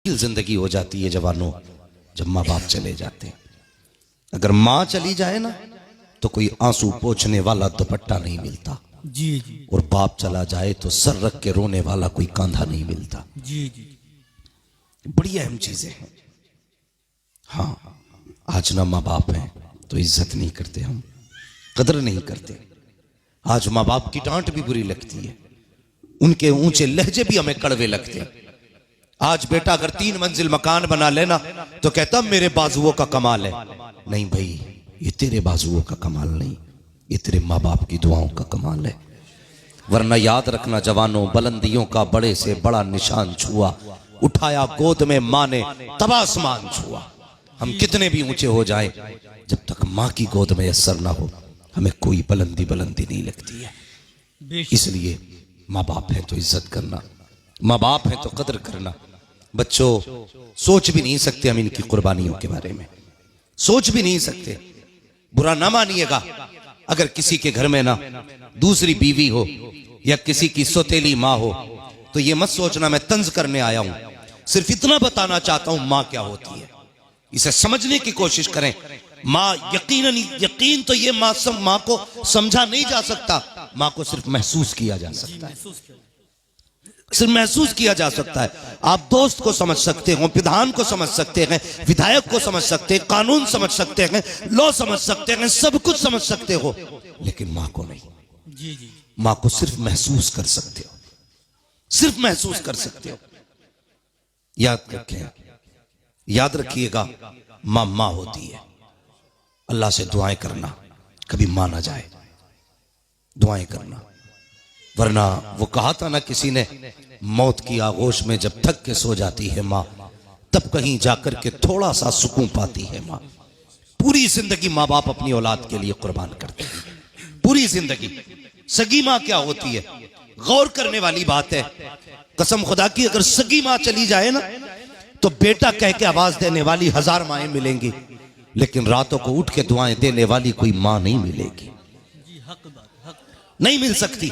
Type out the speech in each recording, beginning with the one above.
जिंदगी हो जाती है जवानों जब माँ बाप चले जाते हैं। अगर माँ चली जाए ना तो कोई आंसू पोंछने वाला दुपट्टा नहीं मिलता जी जी। और बाप चला जाए तो सर रख के रोने वाला कोई कांधा नहीं मिलता। जी जी। बड़ी अहम चीजें हैं। हाँ, आज ना माँ बाप हैं तो इज्जत नहीं करते, हम कदर नहीं करते। आज माँ बाप की डांट भी बुरी लगती है, उनके ऊंचे लहजे भी हमें कड़वे लगते हैं। आज बेटा अगर 3 मंजिल मकान बना लेना तो कहता मेरे बाजुओं का कमाल है। नहीं भाई, ये तेरे बाजुओं का कमाल नहीं, ये तेरे माँ बाप की दुआओं का कमाल है। वरना याद रखना जवानों, बुलंदियों का बड़े से बड़ा निशान छुआ, उठाया गोद में माँ ने तब आसमान छुआ। हम कितने भी ऊंचे हो जाएं, जब तक माँ की गोद में असर ना हो हमें कोई बुलंदी नहीं लगती है। इसलिए माँ बाप है तो इज्जत करना, माँ बाप है तो कदर करना। बच्चों, सोच भी नहीं सकते हम इनकी कुर्बानियों के बारे में, सोच भी नहीं सकते। बुरा ना मानिएगा अगर किसी के घर में ना दूसरी बीवी हो या किसी की सौतेली माँ हो तो ये मत सोचना मैं तंज करने आया हूं। सिर्फ इतना बताना चाहता हूं माँ क्या होती है, इसे समझने की कोशिश करें। माँ यकीन तो ये माँ को समझा नहीं जा सकता, माँ को सिर्फ महसूस किया जा सकता है, सिर्फ महसूस किया जा सकता है। आप दोस्त को समझ सकते हो, विधान को समझ सकते हैं, विधायक को समझ सकते हैं, कानून समझ सकते हैं, लॉ समझ सकते हैं, सब कुछ समझ सकते हो, लेकिन माँ को नहीं। जी जी। माँ को सिर्फ महसूस कर सकते हो, सिर्फ महसूस कर सकते हो। याद रखिएगा, माँ माँ होती है। अल्लाह से दुआएं करना, कभी मां ना जाए, दुआएं करना। वरना वो कहा था ना किसी ने, मौत की आगोश में जब थक के सो जाती है माँ, तब कहीं जाकर के थोड़ा सा सुकून पाती है माँ। पूरी जिंदगी माँ बाप अपनी औलाद के लिए कुर्बान करते हैं, पूरी जिंदगी। सगी माँ क्या होती है, गौर करने वाली बात है। कसम खुदा की, अगर सगी माँ चली जाए ना तो बेटा कह के आवाज देने वाली 1000 माएं मिलेंगी, लेकिन रातों को उठ के दुआएं देने वाली कोई मां नहीं मिलेगी, नहीं मिल सकती।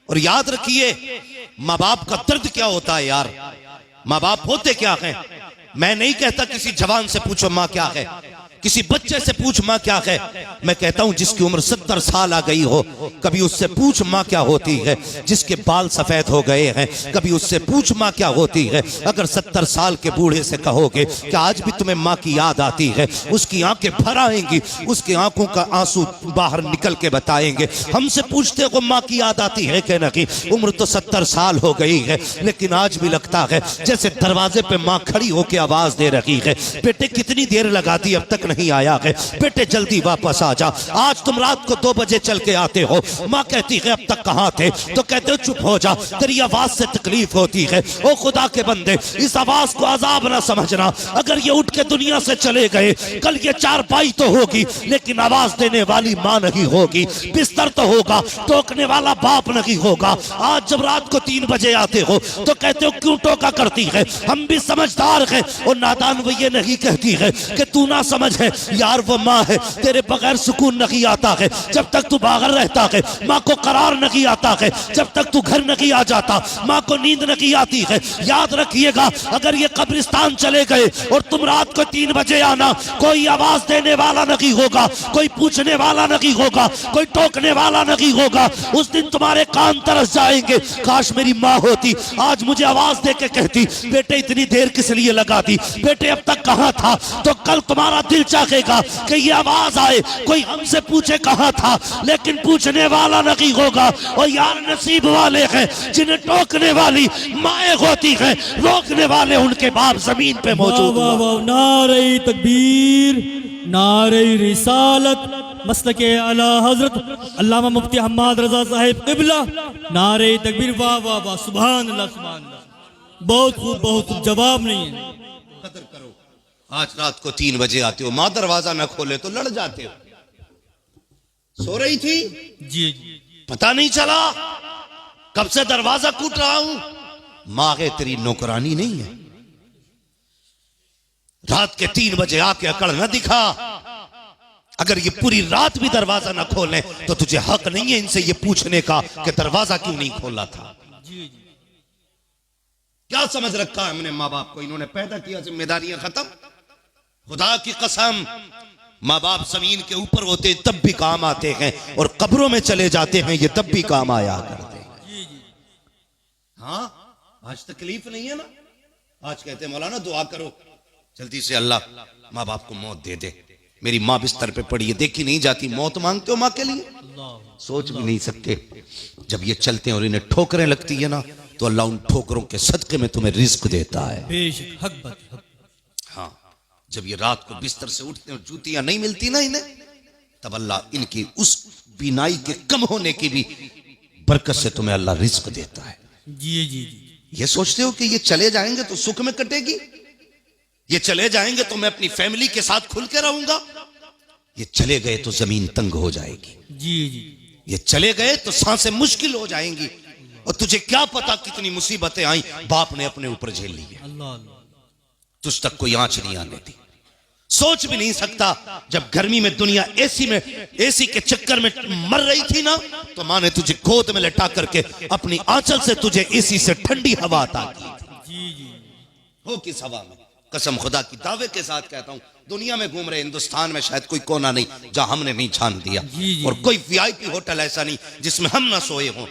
और याद रखिए, माँ बाप का दर्द क्या होता है यार, माँ बाप होते क्या हैं। मैं नहीं कहता किसी जवान से पूछो माँ क्या है, किसी बच्चे से पूछ माँ क्या है। मैं कहता हूं जिसकी उम्र 70 साल आ गई हो, कभी उससे पूछ माँ क्या होती है। जिसके बाल सफेद हो गए हैं, कभी उससे पूछ माँ क्या होती है। अगर 70 साल के बूढ़े से कहोगे कि आज भी तुम्हें माँ की याद आती है, उसकी आंखें भर आएंगी, उसकी आंखों का आंसू बाहर निकल के बताएंगे। हमसे पूछते हो माँ की याद आती है कि नहीं, उम्र तो 70 साल हो गई है, लेकिन आज भी लगता है जैसे दरवाजे पे माँ खड़ी होकर आवाज दे रही है, बेटे कितनी देर लगा दी, अब तक नहीं आया है, बेटे जल्दी वापस आ जा। आज तुम रात को 2 बजे चल के आते हो, माँ कहती है अब तक कहां थे, तो कहते हो चुप हो जा, तेरी आवाज से तकलीफ होती है। ओ खुदा के बंदे, इस आवाज को अजाब ना समझना। अगर ये उठ के दुनिया से चले गए, कल ये चारपाई तो होगी, लेकिन आवाज देने वाली माँ नहीं होगी, बिस्तर तो होगा, टोकने वाला बाप नहीं होगा। आज जब रात को 3 बजे आते हो तो कहते हो क्यों टोका करती है, हम भी समझदार हैं। और नादान वो ये नहीं कहती है कि तू ना समझ है यार, वो माँ है, तेरे बगैर सुकून नहीं आता है जब तक तू बाहर रहता है, माँ को करार नहीं आता है जब तक तू घर नहीं आ जाता, माँ को नींद नहीं आती है। याद रखिएगा, अगर ये कब्रिस्तान चले गए और तुम रात को 3 बजे आना, कोई आवाज देने वाला नहीं होगा, कोई पूछने वाला नहीं होगा, कोई टोकने वाला नहीं होगा। उस दिन तुम्हारे कान तरस जाएंगे, काश मेरी माँ होती, आज मुझे आवाज दे के कहती बेटे इतनी देर किस लिए लगा दी, बेटे अब तक कहां था। तो कल तुम्हारा दिल चाहेगा कि ये आवाज आए, कोई हमसे पूछे कहां था, लेकिन पूछने वाला नहीं होगा। और यार नसीब वाले हैं जिन्हें टोकने वाली माएं होती हैं, रोकने वाले उनके बाप जमीन पे मौजूद। नारे तकबीर, नारे रिसालत, मसलके आला हजरत अल्लामा मुफ्ती हम्माद रजा साहिब क़िबला, नारे तकबीर। वाह वाह वाह, सुभान अल्लाह सुभान अल्लाह। बहुत खूब, बहुत खूब, जवाब नहीं है। कदर करो। आज रात को 3 बजे आते हो, माँ दरवाजा न खोले तो लड़ जाते हो। सो रही थी जी, पता नहीं चला, कब से दरवाजा कूट रहा हूं। माँ है तेरी नौकरानी नहीं है। रात के 3 बजे आके अकड़ न दिखा। अगर ये पूरी रात भी दरवाजा ना खोलें तो तुझे हक नहीं है इनसे ये पूछने का कि दरवाजा क्यों नहीं खोला था। क्या समझ रखा है हमने माँ बाप को? इन्होंने पैदा किया, जिम्मेदारियां खत्म। खुदा की कसम, माँ बाप जमीन के ऊपर होते तब भी काम आते हैं, और कब्रों में चले जाते हैं ये तब भी काम आया करते हैं। हाँ, आज तकलीफ नहीं है ना। आज कहते हैं मौलाना दुआ करो जल्दी से, अल्लाह माँ बाप को मौत दे दे। मेरी माँ बिस्तर पे पड़ी है, देखी नहीं जाती, मौत मांगते हो माँ के लिए? सोच भी नहीं सकते। जब ये चलते हैं और इन्हें ठोकरें लगती है ना, तो अल्लाह उन ठोकरों के सदके में तुम्हें रिस्क देता है। बेशक, हक बात, हक। हाँ, जब ये रात को बिस्तर से उठते हैं, जूतियां नहीं मिलती ना इन्हें, तब अल्लाह इनकी उस बीनाई के कम होने की भी बरकत से तुम्हें अल्लाह रिस्क देता है। जी जी जी। ये सोचते हो कि ये चले जाएंगे तो सुख में कटेगी, ये चले जाएंगे तो मैं अपनी फैमिली के साथ खुल के रहूंगा। ये चले गए तो जमीन तंग हो जाएगी। जी जी। ये चले गए तो सांसें मुश्किल हो जाएंगी। और तुझे क्या पता कितनी मुसीबतें आई बाप ने अपने ऊपर झेल ली है। अल्लाह अल्लाह। तुझ तक कोई आंच नहीं आने दी। सोच भी नहीं सकता, जब गर्मी में दुनिया एसी के चक्कर में मर रही थी ना, तो माँ ने तुझे गोद में लटा करके अपनी आंचल से तुझे एसी से ठंडी हवा अता की। जी जी। हो किस हवा में? कसम खुदा की दावे के साथ कहता हूं, दुनिया में घूम रहे, हिंदुस्तान में शायद कोई कोना नहीं जहां हमने नहीं छान दिया। और कोई वीआईपी होटल ऐसा नहीं जिसमें हम ना सोए हों।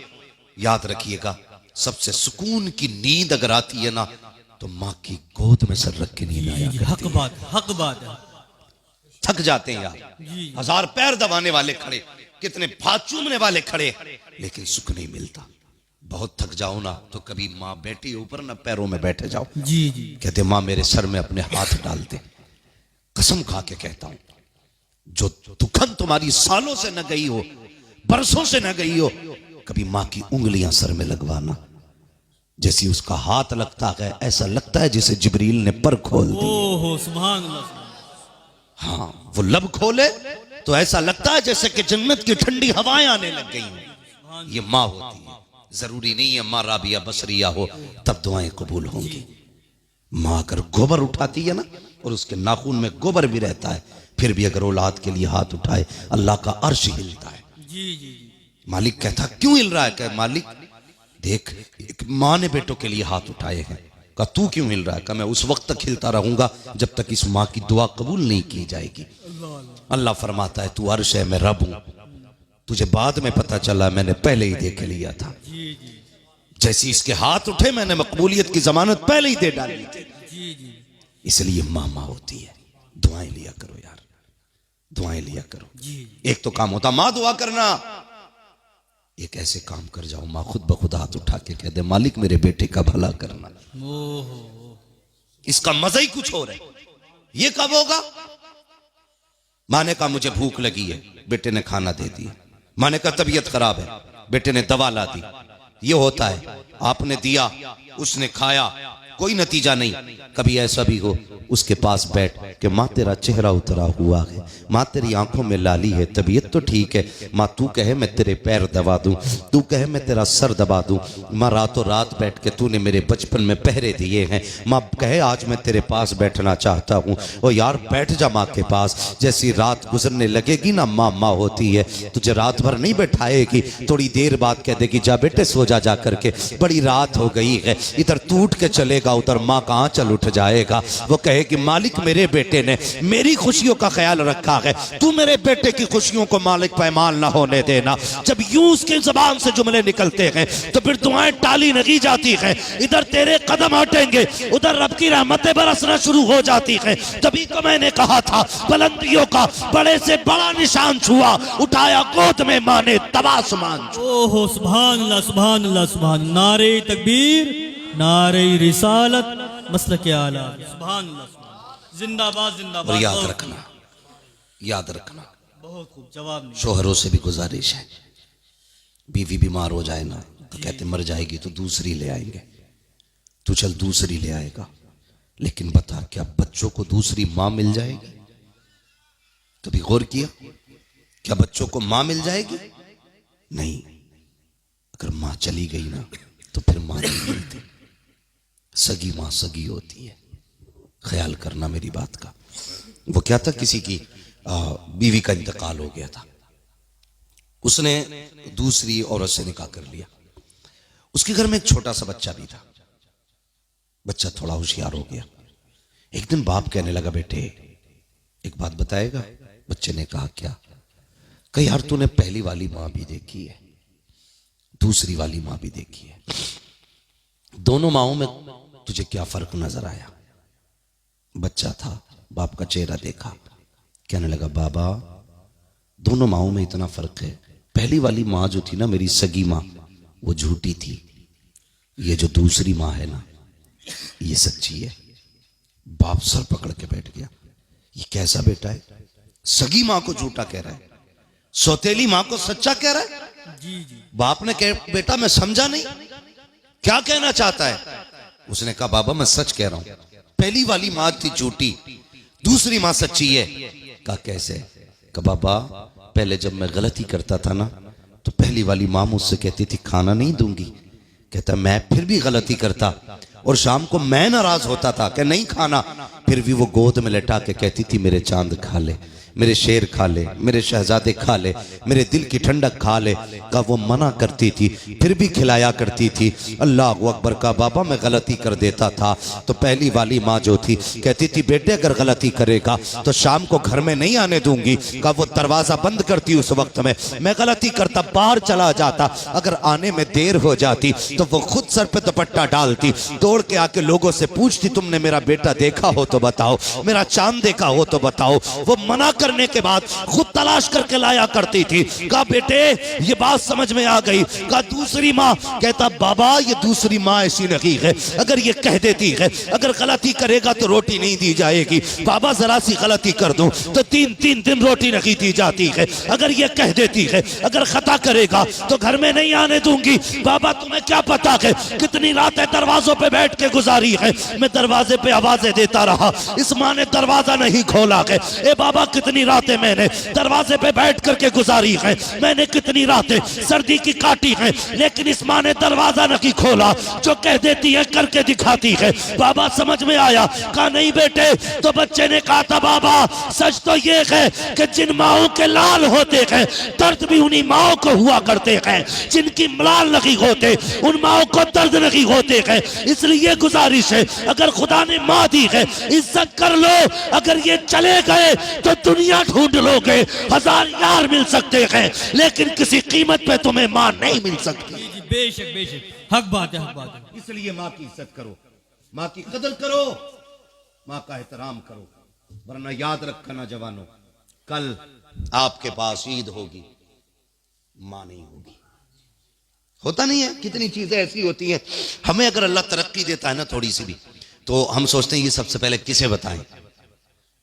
याद रखिएगा, सबसे सुकून की नींद अगर आती है ना, तो माँ की गोद में सर रख के नींद आया करती हक बात, हक बात है। थक जाते हैं यार, हजार पैर दबाने वाले खड़े, कितने हाथ चूमने वाले खड़े, लेकिन सुख नहीं मिलता। बहुत थक जाओ ना, तो कभी माँ बैठी ऊपर ना पैरों में बैठे जाओ। जी जी। कहते माँ मेरे सर में अपने हाथ डाल दे। कसम खा के कहता हूं, जो दुखन तुम्हारी सालों से न गई हो, बरसों से न गई हो, कभी माँ की उंगलियां सर में लगवाना। जैसी उसका हाथ लगता है, ऐसा लगता है जैसे जिब्रील ने पर खोल दी। ओहो सुभान अल्लाह। हाँ, वो लब खोले तो ऐसा लगता है जैसे कि जन्नत की ठंडी हवाएं आने लग गई हो। ये माँ होती है। जरूरी नहीं है माँ राबिया बसरिया हो तब दुआएं कबूल होंगी। माँ अगर गोबर उठाती है ना, और उसके नाखून में गोबर भी रहता है, फिर भी अगर औलाद के लिए हाथ उठाए, अल्लाह का अर्श हिलता है। जी जी जी। मालिक कहता क्यों हिल रहा है? कह मालिक देख, एक माँ ने बेटों के लिए हाथ उठाए हैं। कहा तू क्यों हिल रहा है? कहा मैं उस वक्त तक हिलता रहूंगा जब तक इस माँ की दुआ कबूल नहीं की जाएगी। अल्लाह फरमाता है तू अर्श है, मैं रब हूं। तुझे बाद में पता चला, मैंने पहले ही देख लिया था। जैसी इसके हाथ उठे, मैंने मकबूलियत की जमानत पहले ही दे डाली थी। इसलिए माँ होती है। दुआएं लिया करो यार, दुआएं लिया करो। एक तो काम होता माँ दुआ करना, एक ऐसे काम कर जाओ माँ खुद ब खुद हाथ उठा के कह दे मालिक मेरे बेटे का भला करना। इसका मजा ही कुछ और है। ये कब होगा? माँ ने कहा मुझे भूख लगी है, बेटे ने खाना दे दिया। माँ ने कहा तबीयत खराब है, बेटे ने दवा ला दी। ये होता है, आपने दिया, उसने खाया, कोई नतीजा नहीं। कभी ऐसा भी हो उसके पास बैठ के माँ तेरा चेहरा उतरा हुआ है, माँ तेरी आंखों में लाली है, तबीयत तो ठीक है, माँ तू कहे मैं तेरे पैर दबा दूं, तू कहे मैं तेरा सर दबा दूं, माँ रातों रात बैठ के तूने मेरे बचपन में पहरे दिए हैं, माँ कहे आज मैं तेरे पास बैठना चाहता हूँ। ओ यार बैठ जा माँ के पास। जैसी रात गुजरने लगेगी ना, माँ माँ होती है, तुझे रात भर नहीं बैठाएगी, थोड़ी देर बाद कह देगी जा बेटे सो जा, जा करके बड़ी रात हो गई है। इधर तू उठ के चलेगा, उधर माँ का आंचल उठ जाएगा। वो कहे कि मालिक मेरे बेटे ने मेरी खुशियों का ख्याल रखा है, तू मेरे बेटे की खुशियों को मालिक पैमाल ना होने देना। जब यूं उसके जबान से जुमले निकलते हैं तो फिर दुआएं टाली नहीं जाती है। इधर तेरे कदम हटेंगे, उधर रब की रहमतें बरसना शुरू हो जाती है। तभी तो मैंने कहा था बुलंदियों का बड़े से बड़ा निशान छुआ, उठाया गोद में माँ ने तब आसमान। ओहो सुभान अल्लाह, सुभान अल्लाह, सुभान। नारे तकबीर, नारे रिसालत, मसलक आला, सुभान अल्लाह, जिंदाबाद जिंदाबाद। और याद रखना, याद रखना, बहुत खूब जवाब नहीं। शोहरों से भी गुजारिश है, बीवी बीमार हो जाए ना तो कहते मर जाएगी तो दूसरी ले आएंगे, तू चल दूसरी ले आएगा, लेकिन बता क्या बच्चों को दूसरी माँ मिल जाएगी? कभी गौर किया क्या बच्चों को माँ मिल जाएगी? नहीं, अगर माँ चली गई ना तो फिर माँ नहीं मिलती। सगी माँ सगी होती है, ख्याल करना मेरी बात का। वो क्या था, किसी की बीवी का इंतकाल हो गया था, उसने दूसरी औरत से निकाह कर लिया। उसके घर में एक छोटा सा बच्चा भी था। बच्चा थोड़ा होशियार हो गया। एक दिन बाप कहने लगा, बेटे एक बात बताएगा? बच्चे ने कहा, क्या? कहा, यार तूने पहली वाली मां भी देखी है, दूसरी वाली मां भी देखी है, दोनों माओं में तुझे क्या फर्क नजर आया? बच्चा था, बाप का चेहरा देखा, कहने लगा, बाबा दोनों माओं में इतना फर्क है, पहली वाली मां जो थी ना, मेरी सगी मां, वो झूठी थी, ये जो दूसरी मां है ना, ये सच्ची है। बाप सर पकड़ के बैठ गया, ये कैसा बेटा है? सगी मां को झूठा कह रहा है, सौतेली मां को सच्चा कह रहा है। जी जी। बाप ने कहा, बेटा मैं समझा नहीं, क्या कहना चाहता है? उसने कहा, बाबा मैं सच कह रहा हूं, पहली वाली मां थी झूठी, दूसरी मां सच्ची है। कहा कैसे? कहा बाबा पहले जब मैं गलती करता था ना, तो पहली वाली मां मुझसे कहती थी खाना नहीं दूंगी, कहता मैं फिर भी गलती करता, और शाम को मैं नाराज होता था कि नहीं खाना, फिर भी वो गोद में लेटा के कहती थी मेरे चांद खा ले, मेरे शेर खा ले, मेरे शहजादे खा ले, मेरे दिल की ठंडक खा ले। का वो मना करती थी, फिर भी खिलाया करती थी। अल्लाह अकबर। का बाबा मैं गलती कर देता था, तो पहली वाली माँ जो थी कहती थी बेटे अगर गलती करेगा तो शाम को घर में नहीं आने दूंगी। का वो दरवाजा बंद करती, उस वक्त में मैं गलती करता, बाहर चला जाता, अगर आने में देर हो जाती तो वो खुद सर पे दुपट्टा डालती, दौड़ के आके लोगों से पूछती तुमने मेरा बेटा देखा हो तो बताओ, मेरा चांद देखा हो तो बताओ। वो मना करने के बाद खुद तलाश करके लाया करती थी। कहा बेटे ये बात समझ में आ गई। कहा दूसरी माँ? कहता बाबा ये दूसरी माँ ऐसी नहीं है, अगर ये कह देती है अगर गलती करेगा तो रोटी नहीं दी जाएगी, बाबा जरा सी गलती कर दूं तो तीन दिन रोटी नहीं दी जाती है, अगर ये कह देती है अगर खता करेगा तो घर में नहीं आने दूंगी। बाबा तुम्हें क्या पता है कितनी रातें दरवाजों पे बैठ के गुजारी है, मैं दरवाजे पे आवाजें देता रहा, इस माँ ने दरवाजा नहीं खोला है। ए बाबा कितनी रातें मैंने दरवाजे पे बैठ करके गुजारी है, मैंने कितनी रातें सर्दी की काटी है, लेकिन इस माँ ने दरवाजा नहीं खोला, जो कह देती है करके दिखाती है। बाबा समझ में आया? कहा नहीं बेटे। तो बच्चे ने कहा था बाबा सच तो ये है कि जिन माओं के लाल होते हैं दर्द भी उन्हीं माओं को हुआ करते हैं, जिनकी मलाल नहीं होते उन माओं को दर्द नहीं होते हैं। इसलिए गुजारिश है अगर खुदा ने माँ दी है इज्जत कर लो, अगर ये चले गए तो दुनिया ढूंढ लोगे, 1000 यार मिल सकते हैं लेकिन किसी कीमत पे तुम्हें माँ नहीं मिल सकती। बेशक बेशक हक बात है, हक बात है। इसलिए माँ की इज्जत करो, माँ की कदर करो, माँ का एहतराम करो, वरना याद रखना जवानों कल आपके पास ईद होगी, माँ नहीं होगी। होता नहीं है? कितनी चीजें ऐसी होती हैं, हमें अगर अल्लाह तरक्की देता है ना थोड़ी सी भी, तो हम सोचते हैं ये सबसे पहले किसे बताएं।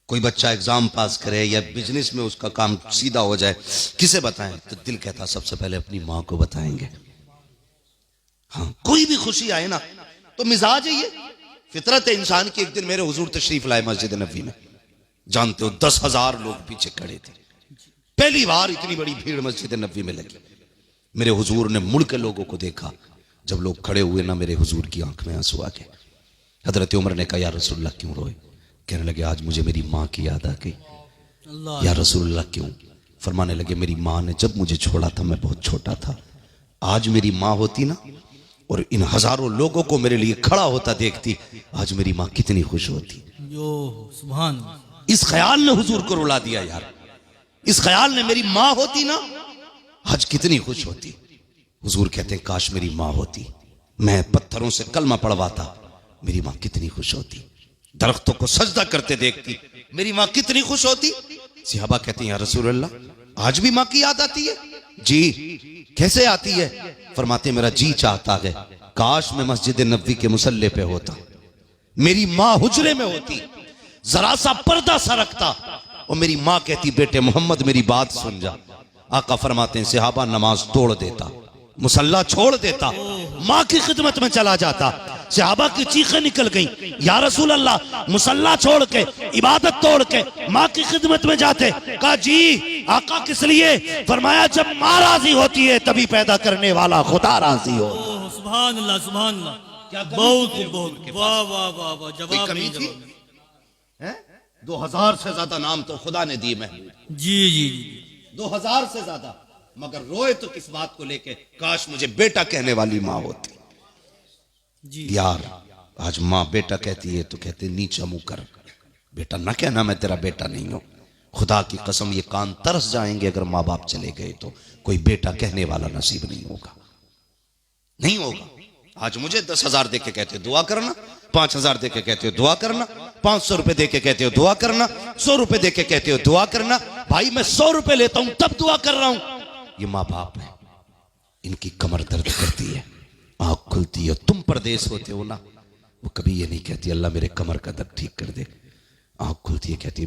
कोई बच्चा एग्जाम पास करे या बिजनेस में उसका काम सीधा हो जाए, किसे बताएं? तो दिल कहता सबसे पहले अपनी माँ को बताएंगे। हाँ, कोई भी खुशी आए ना तो मिजाज है, ये फितरत है इंसान की। एक दिन मेरे हुजूर तशरीफ लाए मस्जिद नबी में, जानते हो 10,000 लोग पीछे खड़े थे, पहली बार इतनी बड़ी भीड़ मस्जिद नबी में लगी। मेरे हुजूर ने मुड़ के लोगों को देखा, जब लोग खड़े हुए ना मेरे हुजूर की आंख में आंसू आ गए। हजरत उमर ने कहा या रसूलुल्लाह क्यों रोए? कहने लगे आज मुझे मेरी माँ की याद आ गई। या रसूलुल्लाह क्यों? फरमाने लगे मेरी माँ ने जब मुझे छोड़ा था मैं बहुत छोटा था, आज मेरी माँ होती ना और इन हजारों लोगों को मेरे लिए खड़ा होता देखती, आज मेरी माँ कितनी खुश होती। सुभान। इस ख्याल ने हुजूर को रुला दिया यार, इस ख्याल ने मेरी माँ होती ना आज कितनी खुश होती। हुजूर कहते हैं काश मेरी माँ होती, मैं पत्थरों से कलमा पढ़वाता, मेरी माँ कितनी खुश होती। दरख्तों को सजदा करते देखती, मेरी माँ कितनी खुश होती। सहाबा कहते हैं या रसूल अल्लाह आज भी माँ की याद आती है? जी। कैसे आती है? फरमाते मेरा जी चाहता है काश मैं मस्जिद नबवी के मुसल्ले पे होता, मेरी माँ हुजरे में होती, जरा सा पर्दा सा रखता और मेरी माँ कहती बेटे मोहम्मद मेरी बात सुन जा। आका फरमाते हैं सहाबा नमाज तोड़ देता, मुसल्ला छोड़ देता, माँ की खिदमत में चला जाता। सहाबा की चीखें निकल गईं, या रसूल अल्लाह मुसल्ला छोड़ के इबादत तोड़ के माँ की खिदमत में जाते? कहा जी। आका किस लिए? फरमाया जब माँ राजी होती है तभी पैदा करने वाला खुदा राजी हो। सुभान अल्लाह, सुभान अल्लाह। क्या बहुत बहुत वाह वाह वाह वाह, जवाब कमी नहीं थी? जवाब। 2000 से ज्यादा नाम तो खुदा ने दिए, मैं जी जी जी। 2000 से ज्यादा, मगर रोए तो किस बात को लेके? काश मुझे बेटा कहने वाली माँ होती। जी यार आज माँ बेटा कहती है तो कहते नीचा मुंह कर, बेटा ना कहना मैं तेरा बेटा नहीं हूं। खुदा की कसम ये कान तरस जाएंगे अगर माँ बाप चले गए तो कोई बेटा कहने वाला नसीब नहीं होगा, नहीं होगा। आज मुझे 10,000 दे के कहते हो दुआ करना, 5,000 दे के कहते हो दुआ करना, 500 रुपए दे के कहते हो दुआ करना, 100 रुपए दे के कहते हो दुआ करना। भाई मैं 100 रुपए लेता हूं तब दुआ कर रहा हूं। ये माँ बाप है, इनकी कमर दर्द करती है, आंख खुलती है। तुम परदेश होते हो ना, वो कभी ये नहीं कहती अल्लाह मेरे कमर का दर्द ठीक कर दे। आंख खुलती है कहती